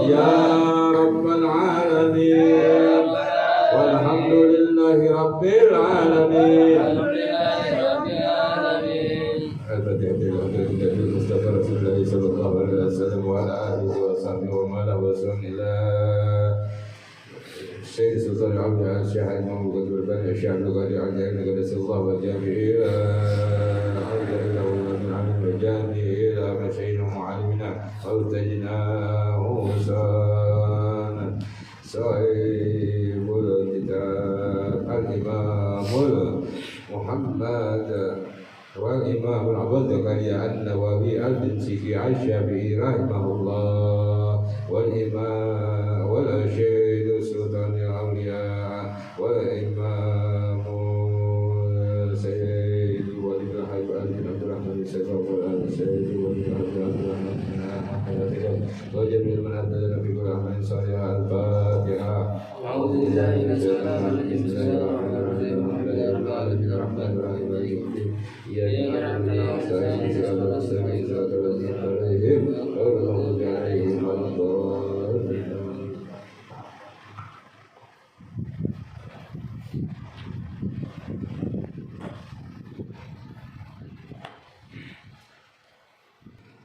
ya rabbal alamin walhamdulillahi rabbil alamin. Mustafa Rasulullah sallallahu alaihi wasallam wa ala alihi wa sahbihi wa man ila Syekh Sultan Abdul Syekh Imam Qadir Bani Syekh Abdul Qadir Al-Jari Negara Sallallahu Al-Jami'i الجامع إلى مشينا معلمنا وارتجناه وسانا صاحب الكتاب الإمام محمد والإمام العبد زكريا النووي البنسي الشافعي رحمه الله والإمام والشيخ سلطان الأولياء والإمام سيد ولي الحي عبد الرحمن السيد سيد ولي عبد الرحمن وجميع من أدلنا في كل أعمال صالحة. الفاتحة. أعوذ بالله من الشيطان الرجيم. بسم الله الرحمن الرحيم. الحمد لله رب العالمين الرحمن الرحيم مالك يوم الدين. إياك نعبد وإياك نستعين صراط المستقيم صراط الذين أنعمت عليهم غير المغضوب عليهم ولا الضالين.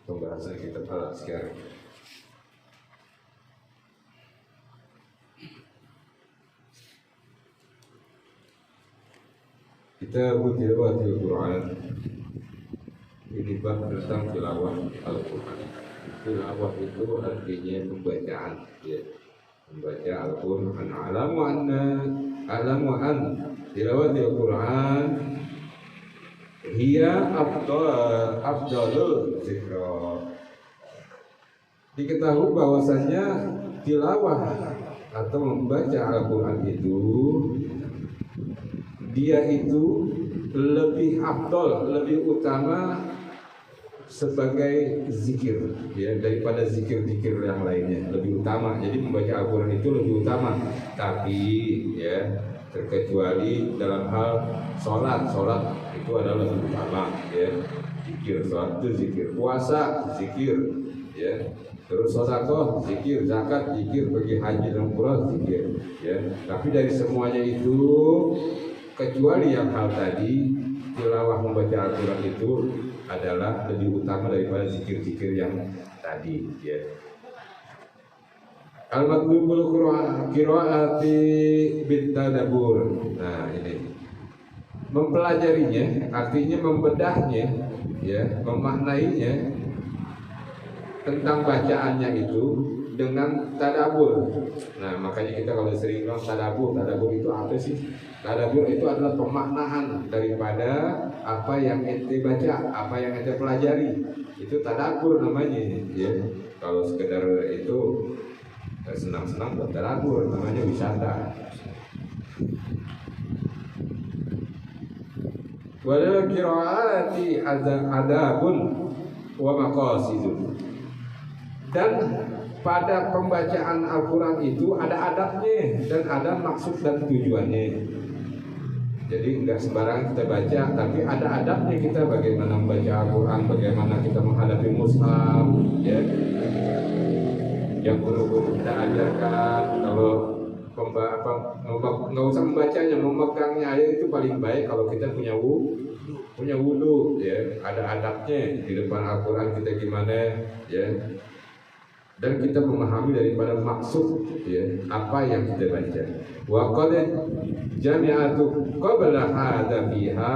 Pembahasan kita pada sekarang. Kita tilawah Al-Quran. Ini bab tentang tilawah Al-Quran. Tilawah itu artinya pembacaan, ya. Membaca Al-Quran. Alamu an tilawah Al-Quran hiya afdalul zikra. Diketahui bahwasanya tilawah atau membaca Al-Quran itu dia itu lebih afdal, lebih utama sebagai zikir, ya, daripada zikir-zikir yang lainnya, lebih utama. Jadi membaca Al-Quran itu lebih utama. Tapi ya, terkecuali dalam hal sholat itu adalah lebih utama, ya. Zikir, sholat itu zikir, puasa zikir, ya. Terus sedekah zikir, zakat zikir, pergi haji dan umrah zikir, ya. Tapi dari semuanya itu, kecuali yang hal tadi, tilawah membaca Al-Quran itu adalah lebih utama daripada zikir-zikir yang tadi, ya. Al-matlubul qiraati bitadabbur. Nah, ini mempelajarinya, artinya membedahnya, ya, memaknainya tentang bacaannya itu dengan tadabbur. Nah, makanya kita kalau sering bilang tadabbur itu apa sih? Tadabbur itu adalah pemaknaan daripada apa yang ente baca, apa yang ente pelajari. Itu tadabbur namanya, ya. Kalau sekedar itu senang-senang buat tadabbur, namanya wisata. Wal qiraati adabun wa maqasidun. Dan pada pembacaan Al-Quran itu ada adabnya dan ada maksud dan tujuannya. Jadi enggak sembarang kita baca, tapi ada adabnya kita bagaimana membaca Al-Quran, bagaimana kita menghadapi mushaf, ya. Yang guru-guru kita ajarkan, kalau nggak usah membacanya, memegangnya aja itu paling baik kalau kita punya wudu, ya. Ada adabnya di depan Al-Quran kita gimana, ya. Dan kita memahami daripada maksud, ya, apa yang kita baca. Wa qad jami'atu qabla hadza fiha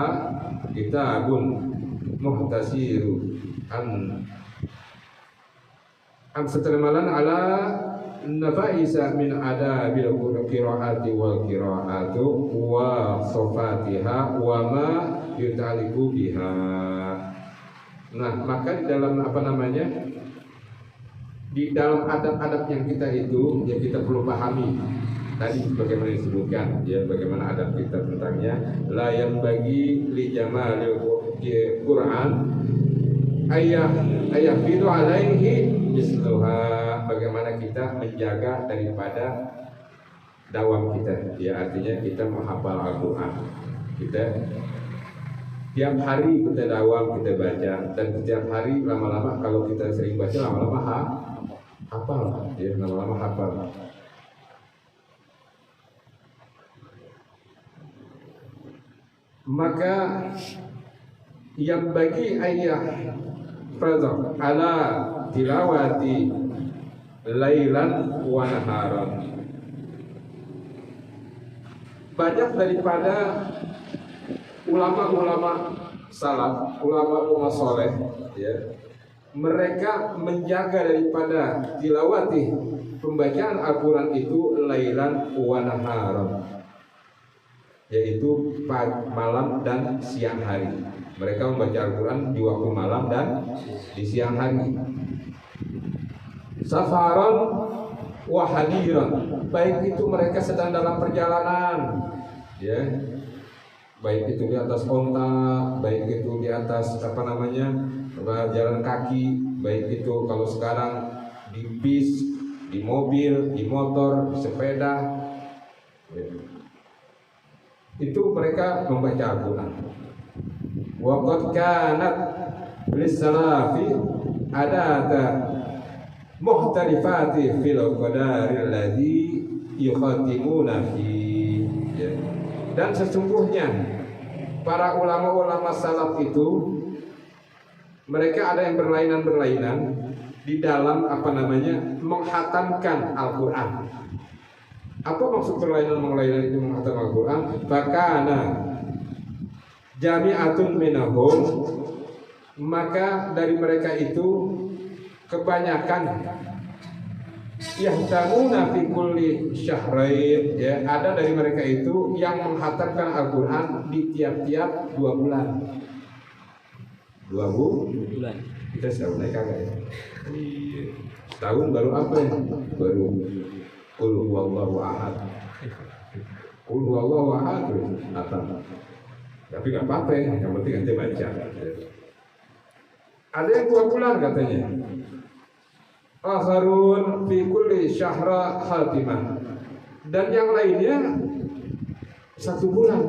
kitabun muhtasiru an setermalan ala nafaisa min adabil qiraati wal qiraatu wa sifatiha wa ma yutaliqu biha. Nah, maka di dalam di dalam adab-adab yang kita itu, yang kita perlu pahami tadi bagaimana disebutkan, ya, bagaimana adab kita tentangnya. La yang bagi li jamalil Quran ayah fidu alaihi misluha, bagaimana kita menjaga daripada dawam kita, ya, artinya kita menghafal Al-Quran. Kita tiap hari kita dawam, kita baca, dan setiap hari lama-lama kalau kita sering baca lama-lama hafal, ya lama-lama hafal. Maka yang bagi ayah fadhal ala tilawati lailan wa naharan. Banyak daripada ulama-ulama salaf, ulama-ulama soleh, ya, mereka menjaga daripada tilawati pembacaan Al-Quran itu lailan wa naharan, yaitu malam dan siang hari. Mereka membaca Al-Quran di waktu malam dan di siang hari. Safaran wa hadiran, baik itu mereka sedang dalam perjalanan, ya, baik itu di atas onta, baik itu di atas jalan kaki, baik itu kalau sekarang di bis, di mobil, di motor, di sepeda, ya. Itu mereka membaca Al-Quran. Wa qad kanat lis-salafi adata muhtarifati fil qadaril ladzi yukhatimuna fi. Dan sesungguhnya para ulama-ulama salaf itu mereka ada yang berlainan-berlainan di dalam menghatamkan Al-Quran. Apa maksud berlainan-berlainan itu menghatam Al-Quran? Fakana jami'atun minahum, maka dari mereka itu kebanyakan yahtamuna fi kulli syahrain, ya, ada dari mereka itu yang menghatamkan Al-Quran di tiap-tiap 2 bulan. 2 bulan. Kita setahun naik kagak ya? Iya. Setahun baru apa ya? Baru Qul huwallahu ahad. Qul huwallahu ahad hatam. Tapi nggak apa-apa ya, yang penting ente baca. Ada yang 2 bulan katanya. Akharun fi kulli syahra khatimah. Dan yang lainnya 1 bulan.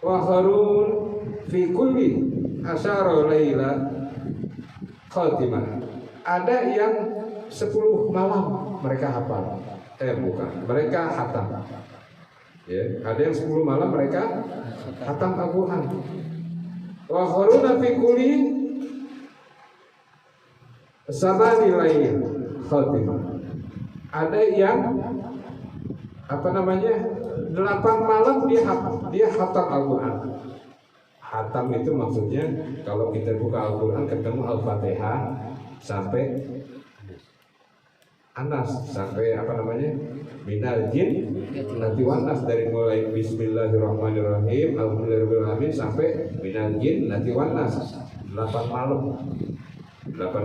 Wa akharun fi kulli asyara laila khatimah. Ada yang 10 malam mereka hafal. Mereka hatam. Ya, ada yang 10 malam mereka hatam Al-Quran. Wa akharuna fi kulli sabani lail khatimah. Ada yang 8 malam dia hatam Al-Quran. Hatam itu maksudnya kalau kita buka Al-Quran ketemu Al-Fatihah sampai Anas, sampai minal jin nanti wanas, dari mulai Bismillahirrahmanirrahim Alhamdulillahirrahmanirrahim sampai minal jin nanti wanas. 8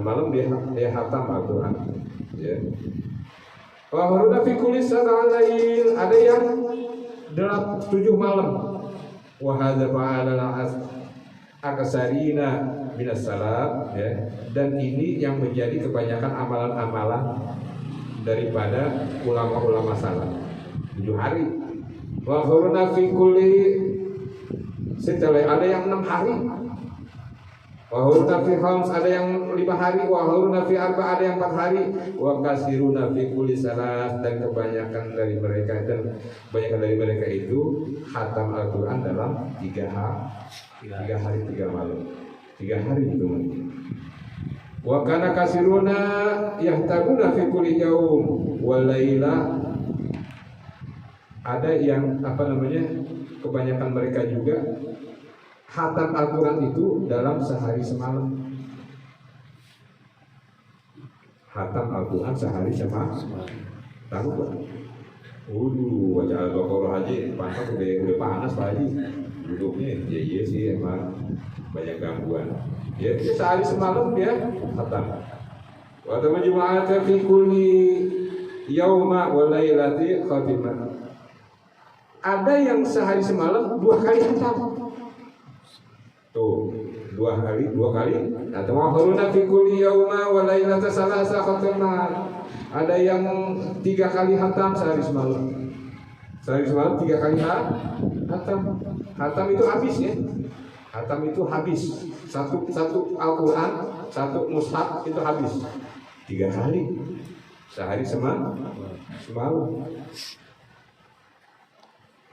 malam dia hatam Al-Quran, ya. Wa haruna fi kulli sab'alail, ada yang 7 malam. Wa hadza fa'ala aksarina minas salaf, ya. Dan ini yang menjadi kebanyakan amalan-amalan daripada ulama-ulama salaf. 7 hari. Wa haruna fi kulli setelah ada yang 6 hari. Wa haruna fi khams, ada yang 5 hari. Wa haruna fi arba, ada yang 4 hari. Wa kasiruna fi kulli salat, dan kebanyakan dari mereka itu khatam Al-Quran dalam 3 hari 3 malam. 3 hari itu. Wa kana kasiruna yahtabuna fi kulli yaum wa laila. Ada yang kebanyakan mereka juga khatam Al-Quran itu dalam sehari semalam. Khatam Al-Quran sehari semalam. Tahu Pak? Baca Al-Baqarah aja pantas udah panas Pak Haji. Duduknya iya sih emang banyak gangguan. Ya, sehari semalam dia khatam. Wa tamajmu'ata fi kulli yauma wa lailati khatimah. Ada yang sehari semalam 2 kali khatam. Tuh, 2 kali. Atau haruna fi kulli yauma wa lailata salasa khatimah. Ada yang 3 kali khatam sehari semalam. Sehari semalam 3 kali khatam. Khatam itu habis ya. Khatam itu habis. Satu Al-Quran, 1 mushaf itu habis. 3 kali sehari semalam.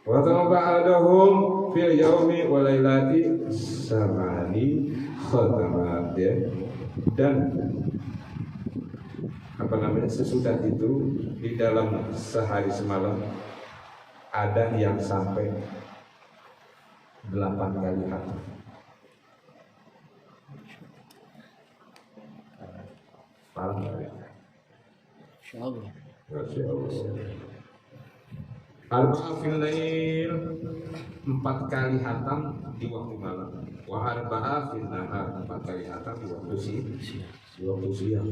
Wa ta'ba'adahum fil yaumi wa lailati samani khatamat ya. Dan sesudah itu di dalam sehari semalam ada yang sampai 8 kali khatam. Paham ya? Insyaallah. Arba'a fil lail 4 kali khatam di waktu malam. Wa arba'a fil nahar 4 kali khatam di waktu siang.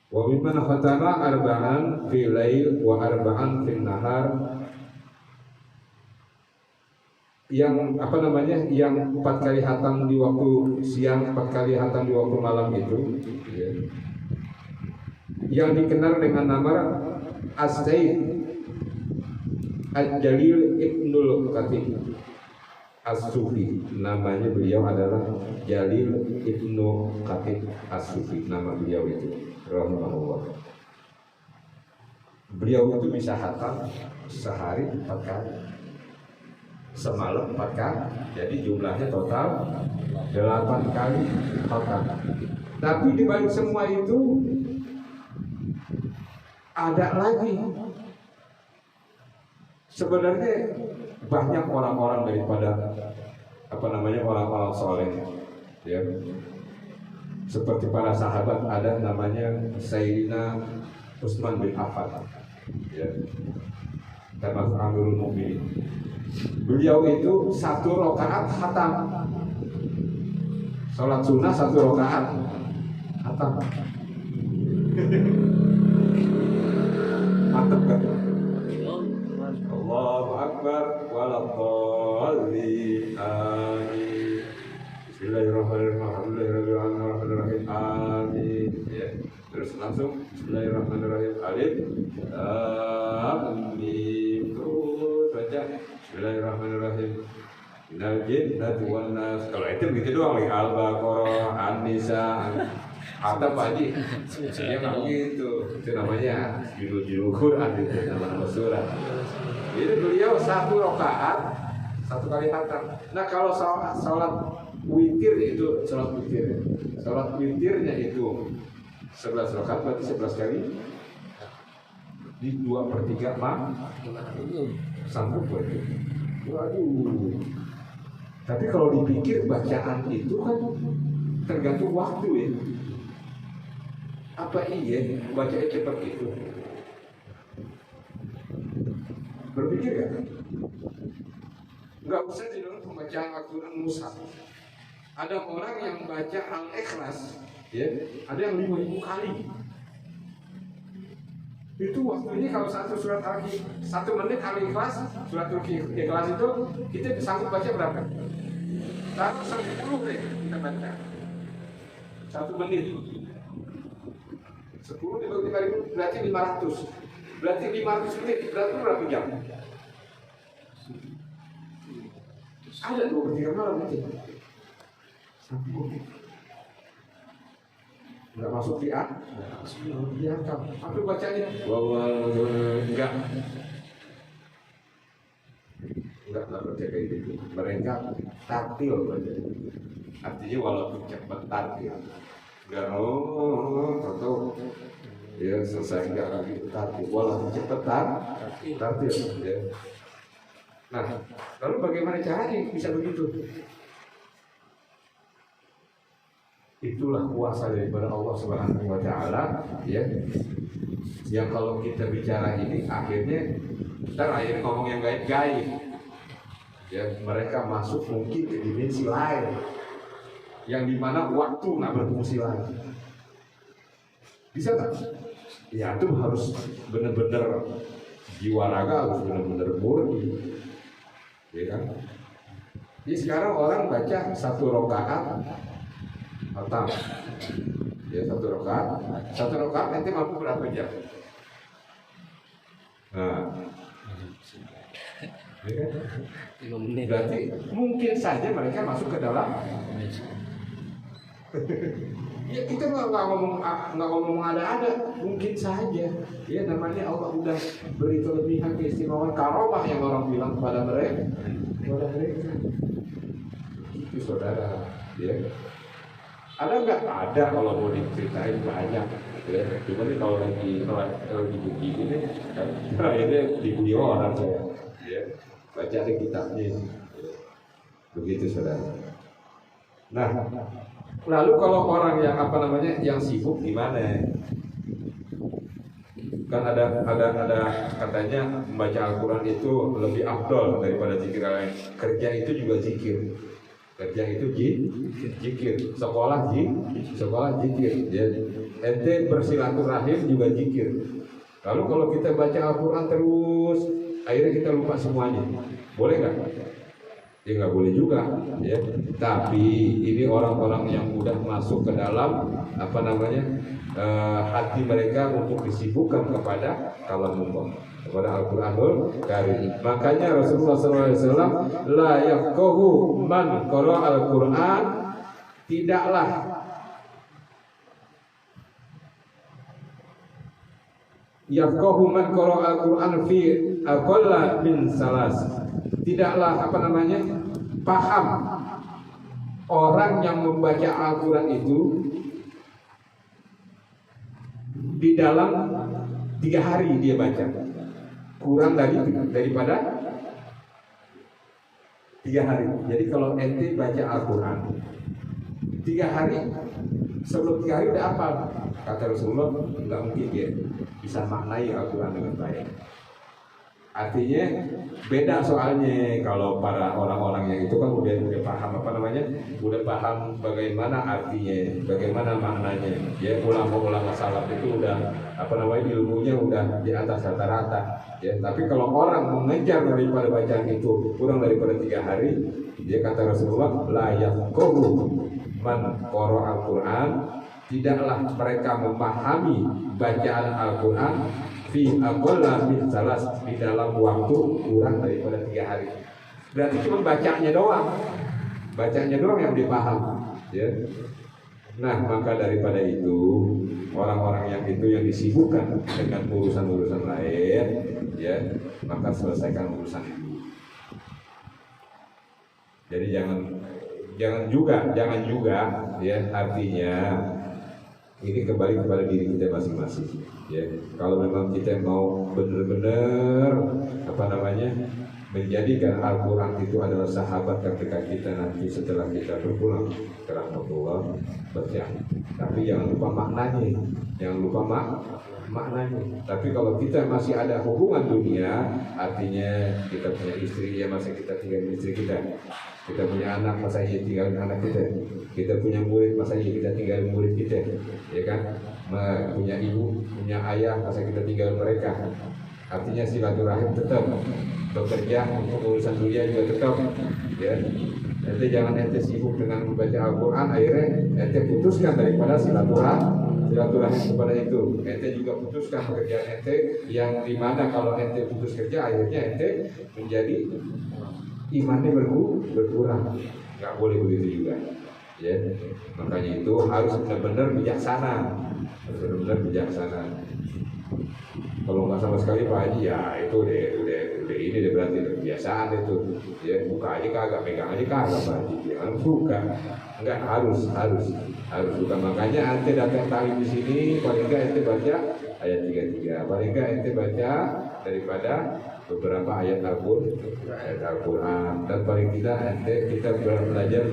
Wa mimman khatama arba'an fil lail wa arba'an fil nahar. Yang yang 4 kali khatam di waktu siang, 4 kali khatam di waktu malam itu ya, yang dikenal dengan nama As-Sayyid Al-Jalil Ibnul Khatib As-Sufi. Namanya beliau adalah Jalil Ibnu Khatib As-Sufi, nama beliau itu rahimahullah. Beliau itu bisa khatam sehari 4 kali, semalam 4 kali, jadi jumlahnya total 8 kali khatam. Tapi di balik semua itu ada lagi sebenarnya banyak orang-orang daripada orang-orang soleh ya, seperti para sahabat. Ada namanya Sayyidina Utsman bin Affan ya, termasuk Amirul Mukminin. Beliau itu 1 rakaat khatam, sholat sunnah 1 rakaat khatam. Mantap kan? Allahu Akbar waladhdallin amin. Bismillahirrahmanirrahim amin ya. Terus langsung Bismillahirrahmanirrahim alif lam mim. Terus baca Bismillahirrahmanirrahim minal jinnati wan nas. Kalau itu begitu doang lagi Al-Baqarah, An-Nisa, atau Pak Haji. Ya nggak gitu. Itu namanya judul Quran, itu nama surat. Jadi beliau 1 rakaat 1 kali khatam. Nah kalau sholat witir itu sholat witirnya itu 11 rakaat berarti 11 kali di 2/3 sanggup berarti. Waduh. Tapi kalau dipikir bacaan itu kan tergantung waktu ya. Apa iya bacanya cepat gitu? Berpikir gak? Nggak usah di dalam pembacaan Al-Quran mushaf. Ada orang yang baca Al-Ikhlas ya, ada yang 5.000 kali. Itu waktunya kalau 1 surat lagi 1 menit Al-Ikhlas, surat Al-Ikhlas itu kita sanggup baca berapa? 10 deh kita baca 1 menit. 10 dibagi 5.000 berarti 500. Berarti 500 menit berarti berapa jam? Ada 2/3 malam itu. Enggak masuk di A. Iya kan. Apa bacanya? Enggak baca kayak gitu. Mereka tartil baca. Artinya walaupun cepat tartil. Enggak atau ya selesai enggak lagi tartil. Walaupun cepat tartil ya. Nah, lalu bagaimana caranya bisa begitu? Itulah kuasa daripada Allah Subhanahu wa taala ya. Yang kalau kita bicara ini akhirnya ngomong yang gaib-gaib. Ya, mereka masuk mungkin ke dimensi lain yang dimana waktu nggak berfungsi lagi. Bisa tak? Ya itu harus benar-benar jiwa raga harus benar-benar murni. Ya kan? Jadi sekarang orang baca 1 rakaat khatam. Ya 1 rakaat nanti mampu berapa jam? Nah, ya kan? 5 menit. Berarti mungkin saja mereka masuk ke dalam Ya kita nggak ngomong ada-ada, mungkin saja. Ya namanya Allah udah beri kelebihan keistimewaan karomah yang orang bilang kepada mereka. Itu saudara, ya. Ada nggak? Ada, kalau mau diceritain banyak. Ya. Cuma nih kalau lagi begini nih, akhirnya dibeli orang saya. Ya. Baca di kitabnya. Begitu saudara. Nah, lalu kalau orang yang yang sibuk gimana? Kan ada katanya membaca Al-Quran itu lebih afdol daripada zikir lain. Kerja itu juga zikir. Kerja itu zikir. Sekolah zikir. Ya. Ente bersilaturahim juga zikir. Lalu kalau kita baca Al-Quran terus, akhirnya kita lupa semuanya. Boleh nggak? Ya nggak boleh juga, ya. Tapi ini orang-orang yang mudah masuk ke dalam hati mereka untuk disibukkan kepada kalamullah, kepada Al-Quranul Karim. Makanya Rasulullah SAW la yafqahu man qara al-Quran, tidaklah yafqahu man qara al-Quran fi aqalla min salas. Tidaklah paham orang yang membaca Al-Quran itu di dalam 3 hari dia baca, kurang daripada 3 hari. Jadi kalau ente baca Al-Quran 3 hari, sebelum 3 hari udah hafal. Kata Rasulullah, nggak mungkin dia bisa maknai Al-Quran dengan baik. Artinya beda soalnya kalau para orang-orang yang itu kan udah paham udah paham bagaimana artinya, bagaimana maknanya. Ya, ulama-ulama salaf itu udah ilmunya udah di atas rata-rata. Ya, tapi kalau orang mengejar daripada bacaan itu kurang daripada 3 hari, dia kata Rasulullah, la yafqahu man qara al-Quran, tidaklah mereka memahami bacaan Al-Quran fi aqalla min salas, di dalam waktu kurang daripada 3 hari. Berarti cuma bacanya doang yang dipaham, ya. Nah, maka daripada itu orang-orang yang disibukkan dengan urusan-urusan lain, ya, maka selesaikan urusan itu. Jadi jangan juga, ya, artinya ini kembali kepada diri kita masing-masing, ya. Kalau memang kita mau benar-benar menjadikan Al-Quran itu adalah sahabat terdekat kita nanti setelah kita berpulang ke rahmatullah, baca. Tapi jangan lupa maknanya, Tapi kalau kita masih ada hubungan dunia, artinya kita punya istri, ya masa kita tinggal istri kita. Kita punya anak, masa iya tinggalin anak kita. Kita punya murid, masa iya kita tinggalin murid kita, ya kan? Punya ibu, punya ayah, masa kita tinggalin mereka. Artinya silaturahim tetap, bekerja untuk urusan dunia juga tetap, ya. Ente jangan sibuk dengan membaca Al-Quran, akhirnya ente putuskan daripada silaturahim kepada itu. Ente juga putuskan pekerjaan ente, yang dimana kalau ente putus kerja, akhirnya ente menjadi imannya berkurang. Nggak boleh begitu juga, ya. Makanya itu harus benar-benar bijaksana. Kalau nggak sama sekali Pak Haji, ya itu udah ini berarti kebiasaan itu, ya. Buka aja kagak, megang aja kagak Pak Haji, jangan buka. Enggak, harus buka. Makanya ente datang tadi di sini, paling enggak ente baca ayat 33, paling enggak ente baca daripada beberapa ayat Al-Quran, dan paling tidak kita belajar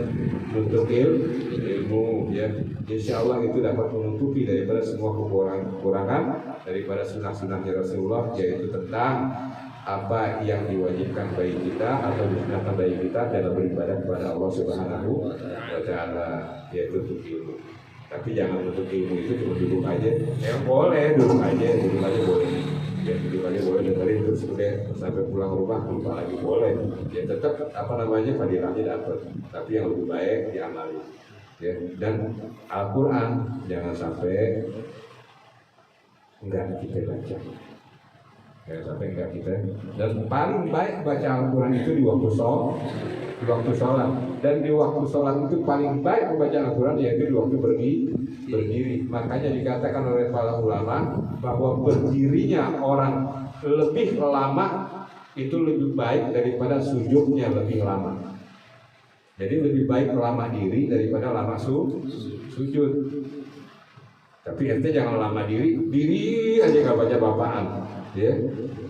menuntut ilmu, ya. Insya Allah itu dapat menutupi daripada semua kekurangan daripada sunnah-sunnahnya Rasulullah, yaitu tentang apa yang diwajibkan bagi kita atau disunahkan bagi kita dalam beribadah kepada Allah Subhanahu wa Ta'ala, yaitu untuk ilmu. Tapi jangan untuk ilmu itu cuma duduk aja. Boleh duduk aja boleh. Ya, duduk aja boleh, dengerin terus udah sampai pulang rumah lupa lagi, boleh. Ya tetap fadilahnya dapat. Tapi yang lebih baik diamali. Ya, dan Al-Quran jangan sampai enggak kita baca. Ya, sampai enggak kita. Dan paling baik baca Al-Quran itu di waktu sholat. Dan di waktu sholat itu paling baik membaca Al-Quran yaitu di waktu berdiri. Makanya dikatakan oleh para ulama bahwa berdirinya orang lebih lama itu lebih baik daripada sujudnya lebih lama. Jadi lebih baik lama diri daripada lama sujud. Tapi ente jangan lama diri aja gak baca bapaan. Ya,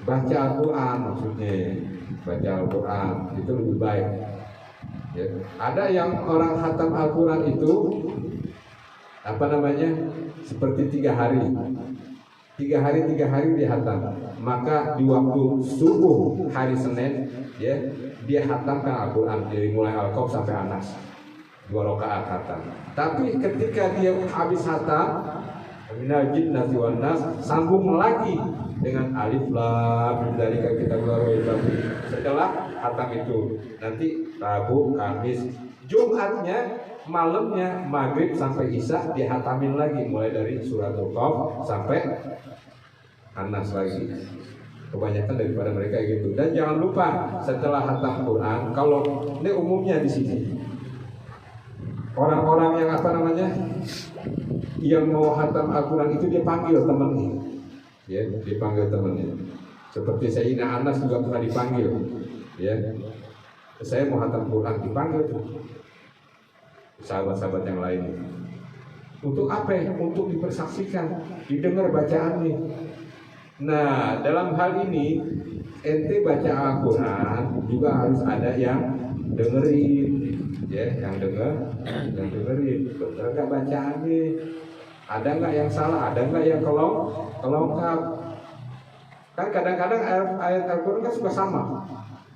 baca Al-Quran maksudnya, baca Al-Quran itu lebih baik. Ya. Ada yang orang khatam Al-Quran itu seperti 3 hari dia khatam. Maka di waktu subuh hari Senin, ya, dia khatamkan Al-Quran dari mulai Al-Qaf sampai Anas 2 rakaat khatam. Tapi ketika dia habis khatam minal jinnati wan nas, sambung lagi dengan alif lam dari kita keluar. Setelah khatam itu nanti Rabu, Kamis, Jumatnya malamnya maghrib sampai isya dihatamin lagi mulai dari suratul Qaf sampai Anas lagi. Kebanyakan daripada mereka gitu. Dan jangan lupa setelah khatam Quran, kalau ini umumnya di sini orang-orang yang yang mau khatam Al-Quran itu dia panggil temannya. Ya, dipanggil temannya. Seperti Sayyidina Anas juga pernah dipanggil. Ya, saya mau khatam Quran, dipanggil tuh sahabat-sahabat yang lain. Untuk apa? Untuk dipersaksikan, didengar bacaannya. Nah, dalam hal ini ente baca Al-Quran juga harus ada yang dengerin, ya, yang dengerin. Bener gak bacaannya? Ada nggak yang salah? Ada nggak yang kelongkap? Kan kadang-kadang ayat Al-Quran kan suka sama,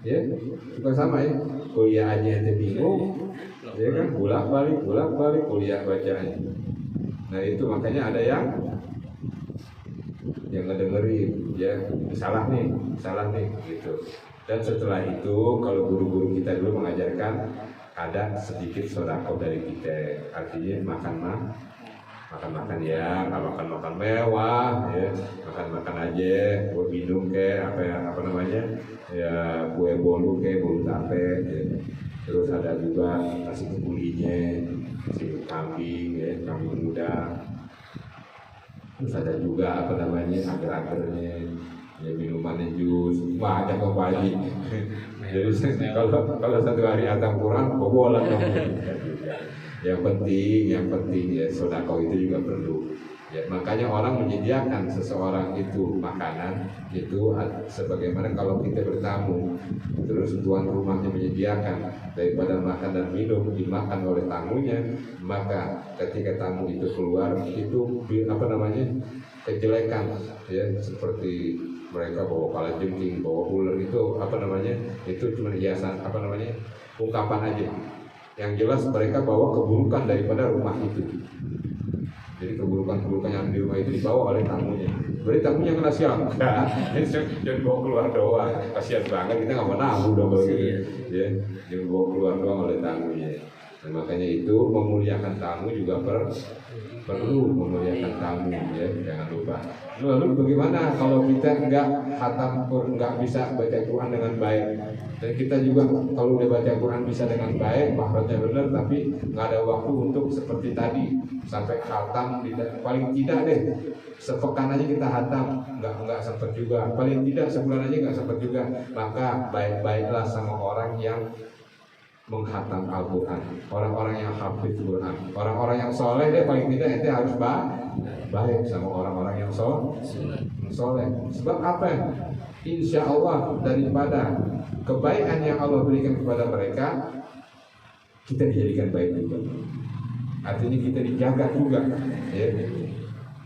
ya, suka sama ya. Kuliah aja ente bingung, ya kan, bolak balik kuliah bacaannya. Nah itu makanya ada yang ngedengerin, ya, salah nih gitu. Dan setelah itu kalau guru-guru kita dulu mengajarkan ada sedikit sedekah dari kita, artinya makan ya, nggak makan mewah, ya, makan aja, buat minum kayak ya, kue bolu kayak bolu tape, ya. Terus ada juga nasi kukulinya, nasi kambing, ya, kambing muda. Terus ada juga agar-agarnya, ya, minumannya jus, banyak kok wajib. Jadi kalau satu hari khatam Quran, bobolan dong. Yang penting ya sedekah itu juga perlu. Ya, makanya orang menyediakan seseorang itu makanan itu sebagaimana kalau kita bertamu, terus tuan rumahnya menyediakan daripada makan dan minum dimakan oleh tamunya, maka ketika tamu itu keluar itu kejelekan, ya, seperti mereka bawa kalajengking, bawa ular itu itu cuma hiasan ungkapan aja. Yang jelas mereka bawa keburukan daripada rumah itu. Jadi keburukan yang di rumah itu dibawa oleh tamunya. Berarti tamunya kena sial. Jangan bawa keluar doang. Kasihan banget, kita nggak mau nanggung dong kalau gitu. Ya, jangan bawa keluar doang oleh tamunya. Dan makanya itu memuliakan tamu juga perlu memuliakan tamu, ya, jangan lupa. Lalu bagaimana kalau kita nggak bisa baca Quran dengan baik? Dan kita juga kalau udah baca Quran bisa dengan baik, makhrajnya benar, tapi nggak ada waktu untuk seperti tadi sampai khatam, paling tidak deh sepekan aja kita khatam, nggak sempat juga, paling tidak sebulan aja nggak sempat juga. Maka baik-baiklah sama orang yang menghatam Al-Quran, orang-orang yang hafid Quran, orang-orang yang soleh deh, paling tidak ente harus baik sama orang-orang yang soleh. Sebab apa? Insya Allah daripada kebaikan yang Allah berikan kepada mereka, kita dijadikan baik juga. Artinya kita dijaga juga, ya,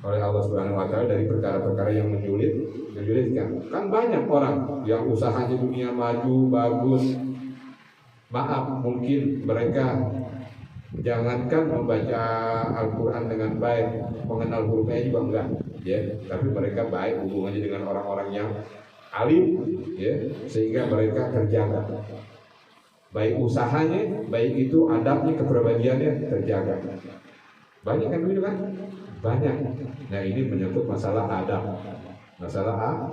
oleh Allah Subhanahu Wa Taala dari perkara-perkara yang menyulitkan. Kan banyak orang yang usahanya dunia maju bagus. Maaf, mungkin mereka jangankan membaca Al-Quran dengan baik, mengenal hurufnya juga enggak, ya. Tapi mereka baik hubungannya dengan orang-orang yang alim, ya, sehingga mereka terjaga. Baik usahanya, baik itu adabnya, kepribadiannya terjaga. Banyak kan begitu kan? Banyak. Nah ini menyangkut masalah adab. masalah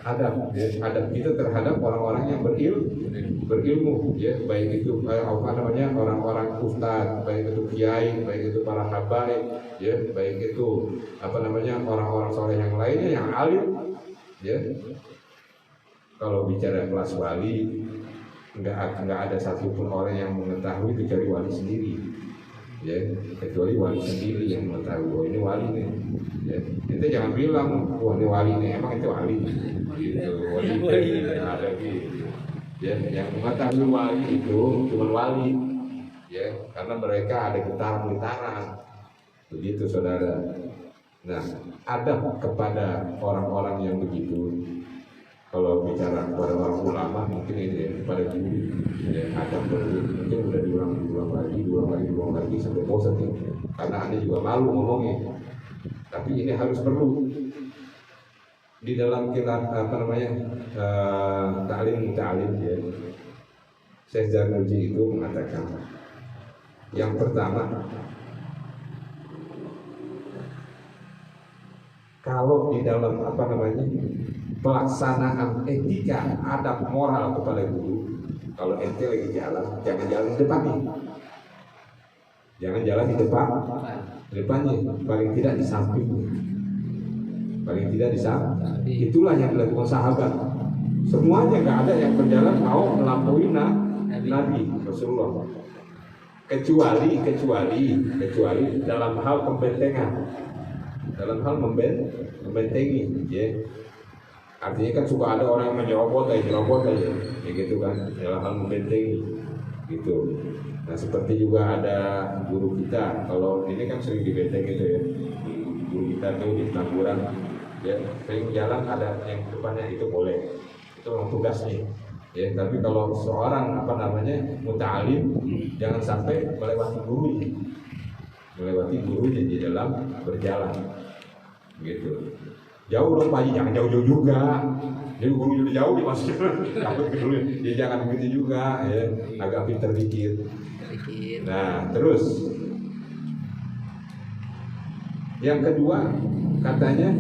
adab, ya, adab kita terhadap orang-orang yang berilmu, ya, baik itu orang-orang ustadz, baik itu kiai, baik itu para habaib, ya, baik itu orang-orang soleh yang lainnya yang alim, ya. Kalau bicara kelas wali, nggak ada satupun orang yang mengetahui kecuali wali sendiri, ya, kecuali wali sendiri yang mengetahui, oh ini wali nih, ya. Kita jangan bilang, wah ini wali nih, emang itu wali, gitu, wali ada gitu, ya. Yang mengetahui wali itu cuma wali, ya, karena mereka ada getaran-getaran, begitu saudara. Nah, adab kepada orang-orang yang begitu. Kalau bicara kepada orang ulama mungkin ini ya, kepada guru, ya, ada perlu mungkin udah diulang lagi sampai bosan ya. Karena Anda juga malu ngomongnya. Tapi ini harus perlu di dalam kitab ta'lim ya. Syekh Zarnuji itu mengatakan yang pertama, kalau di dalam pelaksanaan etika, adab moral kepada guru, kalau ente lagi jalan, jangan jalan di depannya, jangan jalan di depannya, paling tidak di sampingnya, itulah yang dilakukan sahabat. Semuanya nggak ada yang berjalan mau melampaui Nabi Rasulullah, kecuali dalam hal pembentengan, dalam hal membentengi, ya. Artinya kan suka ada orang yang menyerobot aja, ya gitu kan, dalam hal membentengi, gitu. Nah seperti juga ada guru kita, kalau ini kan sering dibentengi gitu ya, guru kita tuh di Petamburan, ya, sering jalan ada yang depannya itu boleh, itu memang tugasnya, ya. Tapi kalau seorang muta'alim, jangan sampai melewati gurunya di dalam berjalan, gitu. Jauh dong Pak Haji, jangan jauh-jauh juga. Jadi gurunya udah jauh dimasukin, takut dulu. Ya jangan begitu juga, ya. Agak pinter dikit. Nah, terus yang kedua katanya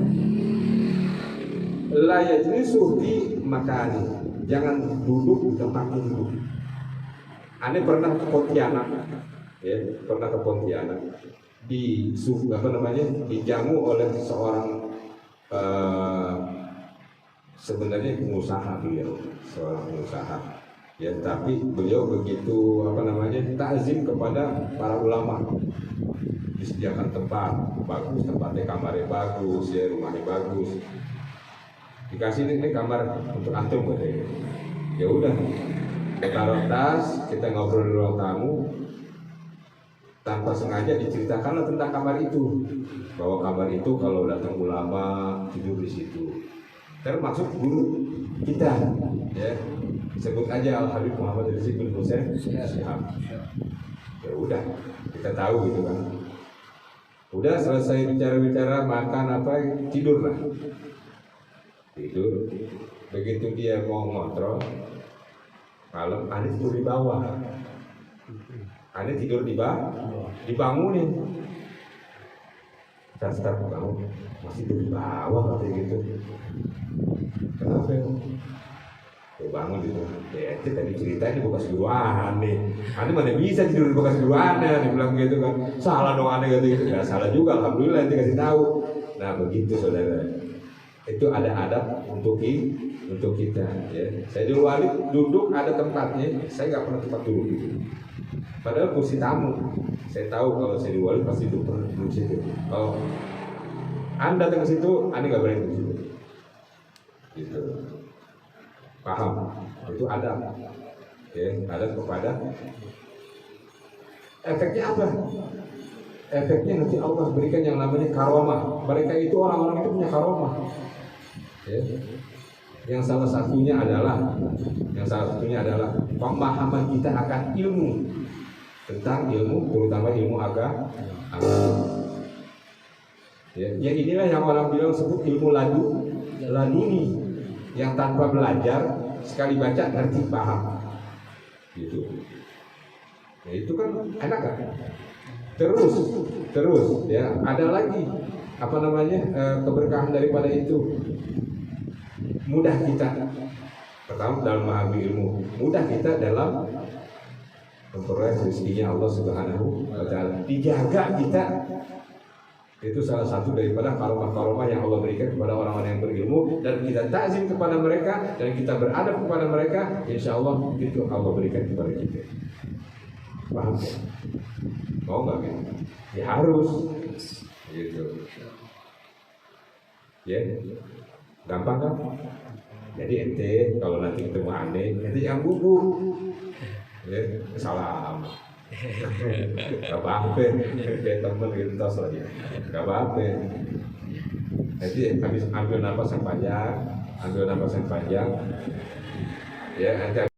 la yajlisu fi makani, jangan duduk di tempat duduk. Ane pernah ke Pontianak, ya, dijamu oleh seorang sebenarnya pengusaha, beliau seorang pengusaha, ya, tapi beliau begitu takzim kepada para ulama, disediakan tempat bagus, tempatnya kamarnya bagus, ya, rumahnya bagus, dikasih ini kamar untuk antum katanya. Ya udah, kita taruh tas, kita ngobrol di ruang tamu. Tanpa sengaja diceritakanlah tentang kamar itu, bahwa kamar itu kalau datang ulama tidur di situ. Termasuk guru kita, ya, sebut aja Al Habib Muhammad Rizik bin Husain Syihab. Ya udah, kita tahu gitu kan. Udah selesai bicara-bicara, makan apa, tidur. Begitu dia mau ngontrol, malam Anies tidur di bawah. Ane tidur dibangunin. Start bangun, masih tidur di bawah katanya gitu. Kenapa ya? Bangun gitu. Ya itu tadi cerita ini bekas guru Ane mana bisa tidur di bekas guru Ane bilang gitu kan. Salah dong Ane gitu. Ya salah juga, alhamdulillah ente kasih tahu. Nah begitu saudara. Itu ada adab untuk kita, ya. Saya di luar duduk ada tempatnya, saya nggak pernah tempat duduk gitu. Padahal kursi tamu, saya tahu kalau saya di wali pasti duduk di situ. Kalau Anda datang ke situ, Anda nggak boleh di situ. Gitu. Paham? Itu adab. Ya, adab kepada. Efeknya apa? Efeknya nanti Allah berikan yang namanya karomah. Mereka itu orang-orang itu punya karomah. Ya. Yang salah satunya adalah pemahaman kita akan ilmu, tentang ilmu, terutama ilmu agama. Ya, inilah yang orang bilang sebut ilmu laduni, yang tanpa belajar sekali baca ngerti paham, gitu. Ya itu kan enak kan? Terus ya ada lagi apa namanya keberkahan daripada itu, mudah kita pertama dalam mengambil ilmu, mudah kita dalam memperoleh rezekinya Allah Subhanahu wa Ta'ala, dijaga kita. Itu salah satu daripada karomah-karomah yang Allah berikan kepada orang-orang yang berilmu, dan kita takzim kepada mereka dan kita beradab kepada mereka, insya Allah itu Allah berikan kepada kita. Paham ya? Mau nggak gitu? Ya harus gitu. Ya, gampang kan? Jadi ente kalau nanti ketemu aneh, ente yang gugup, ya salam. Gak apa-apa, kayak temen gitu tos lagi. Gak apa-apa. Jadi habis ambil napas yang panjang, ya nanti